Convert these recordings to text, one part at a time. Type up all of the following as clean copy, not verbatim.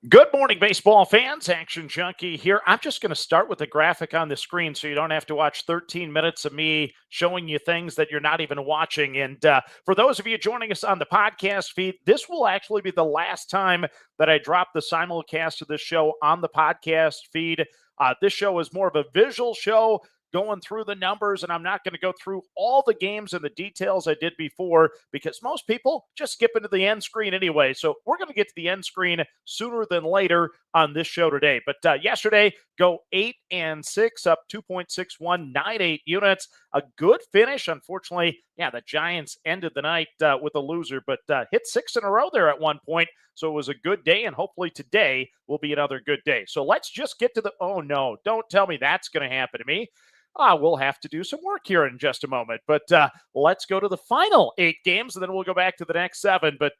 Good morning, baseball fans. Action Junkie here. I'm just going to start with the graphic on the screen so you don't have to watch 13 minutes of me showing you things that you're not even watching. And for those of you joining us on the podcast feed, this will actually be the last time that I drop the simulcast of this show on the podcast feed. This show is more of a visual show, going through the numbers, and I'm not going to go through all the games and the details I did before because most people just skip into the end screen anyway. So we're going to get to the end screen sooner than later on this show today. But yesterday, go 8-6, up 2.6198 units. A good finish. Unfortunately, the Giants ended the night with a loser, but hit 6 in a row there at one point. So it was a good day, and hopefully today will be another good day. So let's just get to the, oh no, don't tell me that's going to happen to me. We'll have to do some work here in just a moment. But let's go to the final 8 games, and then we'll go back to the next 7. But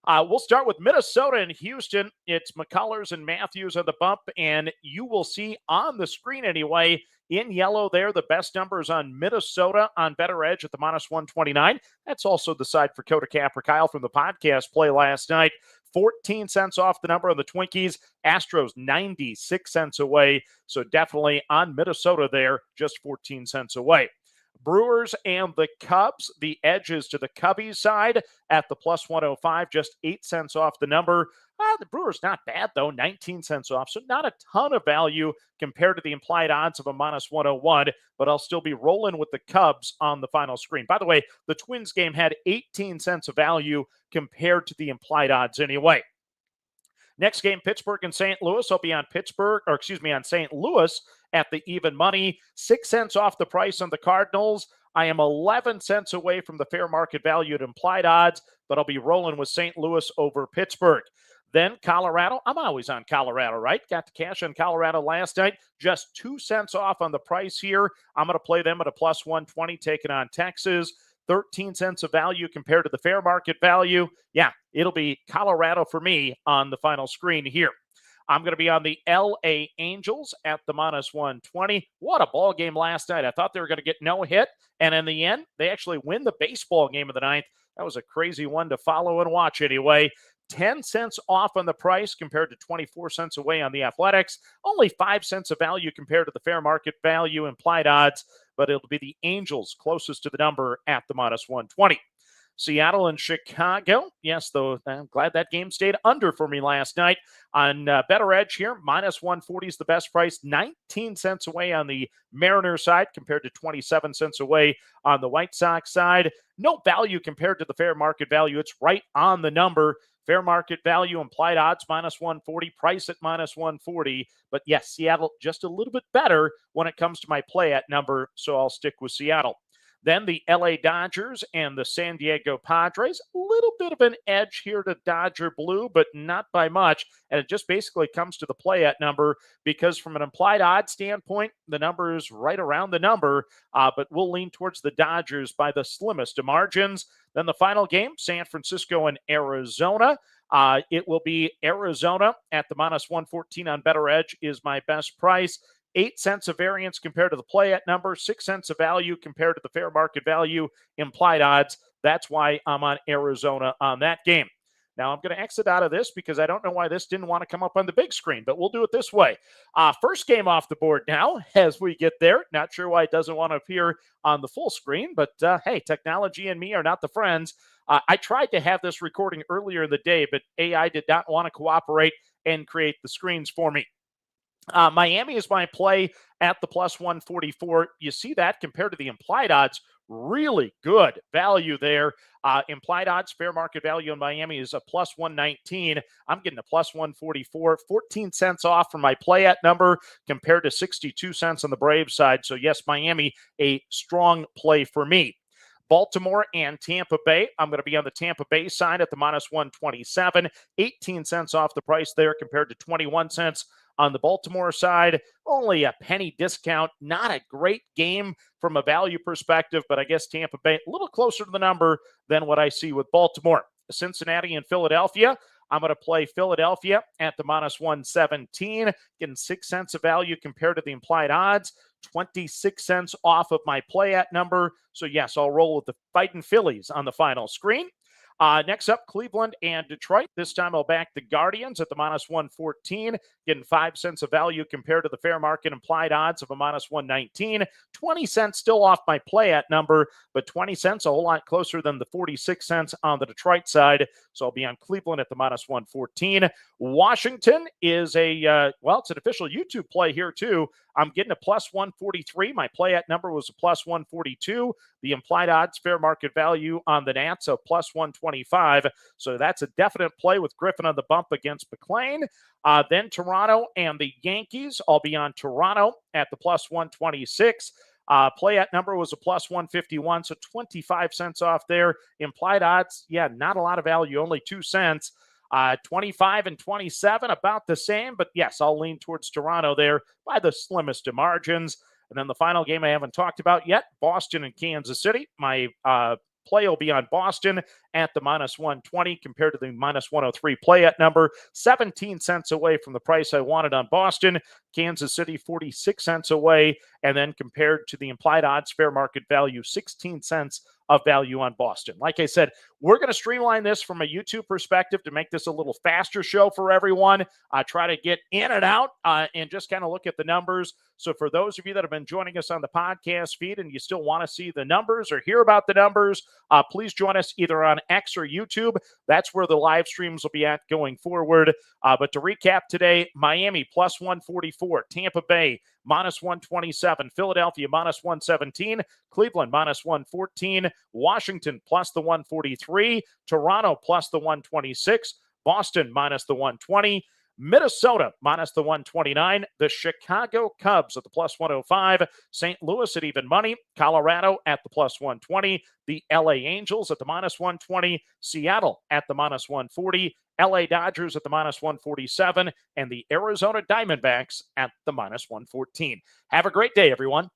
we'll start with Minnesota and Houston. It's McCullers and Matthews on the bump, and you will see on the screen anyway, in yellow there, the best numbers on Minnesota on Better Edge at the -129. That's also the side for Coda Capper Kyle from the podcast play last night. 14 cents off the number on the Twinkies. Astros 96 cents away. So definitely on Minnesota there, just 14 cents away. Brewers and the Cubs, the edges to the Cubbies side at the +105, just 8 cents off the number. The Brewers not bad, though, 19 cents off, so not a ton of value compared to the implied odds of a -101, but I'll still be rolling with the Cubs on the final screen. By the way, the Twins game had 18 cents of value compared to the implied odds anyway. Next game, Pittsburgh and St. Louis. I'll be on on St. Louis at the even money. 6 cents off the price on the Cardinals. I am 11 cents away from the fair market value at implied odds, but I'll be rolling with St. Louis over Pittsburgh. Then Colorado. I'm always on Colorado, right? Got the cash on Colorado last night. Just 2 cents off on the price here. I'm going to play them at a +120, taking on Texas. 13 cents of value compared to the fair market value. It'll be Colorado for me on the final screen here. I'm going to be on the LA Angels at the -120. What a ball game last night. I thought they were going to get no hit, and in the end, they actually win the baseball game of the ninth. That was a crazy one to follow and watch anyway. 10 cents off on the price compared to 24 cents away on the Athletics. Only 5 cents of value compared to the fair market value implied odds, but it'll be the Angels closest to the number at the -120. Seattle and Chicago. Yes, though, I'm glad that game stayed under for me last night. On Better Edge here, -140 is the best price. 19 cents away on the Mariners side compared to 27 cents away on the White Sox side. No value compared to the fair market value. It's right on the number. Fair market value, implied odds, -140, price at -140. But yes, Seattle just a little bit better when it comes to my play at number, so I'll stick with Seattle. Then the LA Dodgers and the San Diego Padres. A little bit of an edge here to Dodger Blue, but not by much. And it just basically comes to the play at number because from an implied odds standpoint, the number is right around the number, but we'll lean towards the Dodgers by the slimmest of margins. Then the final game, San Francisco and Arizona. It will be Arizona at the -114 on Better Edge is my best price. 8 cents of variance compared to the play at number, 6 cents of value compared to the fair market value implied odds. That's why I'm on Arizona on that game. Now, I'm going to exit out of this because I don't know why this didn't want to come up on the big screen, but we'll do it this way. First game off the board now as we get there. Not sure why it doesn't want to appear on the full screen, but hey, technology and me are not the friends. I tried to have this recording earlier in the day, but AI did not want to cooperate and create the screens for me. Miami is my play at the +144. You see that compared to the implied odds, really good value there. Implied odds, fair market value in Miami is a +119. I'm getting a +144, 14 cents off from my play at number compared to 62 cents on the Braves side. So yes, Miami, a strong play for me. Baltimore and Tampa Bay. I'm going to be on the Tampa Bay side at the -127. 18 cents off the price there compared to 21 cents on the Baltimore side. Only a penny discount. Not a great game from a value perspective, but I guess Tampa Bay a little closer to the number than what I see with Baltimore. Cincinnati and Philadelphia. I'm going to play Philadelphia at the -117, getting 6 cents of value compared to the implied odds. 26 cents off of my play at number. So yes, I'll roll with the fighting Phillies on the final screen. Next up, Cleveland and Detroit. This time I'll back the Guardians at the minus 114, getting 5 cents of value compared to the fair market implied odds of a minus 119. 20 cents still off my play at number, but 20 cents a whole lot closer than the 46 cents on the Detroit side. So I'll be on Cleveland at the minus 114. Washington is it's an official YouTube play here too. I'm getting a plus 143. My play at number was a plus 142. The implied odds fair market value on the Nats of plus 125. So that's a definite play with Griffin on the bump against McLean. Then Toronto and the Yankees. I'll be on Toronto at the plus 126. Play at number was a plus 151, so 25 cents off there. Implied odds, not a lot of value, only 2 cents. 25 and 27, about the same, but yes, I'll lean towards Toronto there by the slimmest of margins. And then the final game I haven't talked about yet, Boston and Kansas City. My play will be on Boston at the minus 120 compared to the minus 103 play at number. 17 cents away from the price I wanted on Boston. Kansas City 46 cents away. And then compared to the implied odds fair market value, 16 cents of value on Boston. Like I said, we're going to streamline this from a YouTube perspective to make this a little faster show for everyone. Try to get in and out and just kind of look at the numbers. So for those of you that have been joining us on the podcast feed and you still want to see the numbers or hear about the numbers, please join us either on X or YouTube. That's where the live streams will be at going forward. But to recap today, Miami plus 144, Tampa Bay minus 127, Philadelphia minus 117, Cleveland minus 114, Washington plus the 143, Toronto plus the 126, Boston minus the 120, Minnesota minus the 129, the Chicago Cubs at the plus 105, St. Louis at even money, Colorado at the plus 120, the LA Angels at the minus 120, Seattle at the minus 140, LA Dodgers at the minus 147, and the Arizona Diamondbacks at the minus 114. Have a great day, everyone.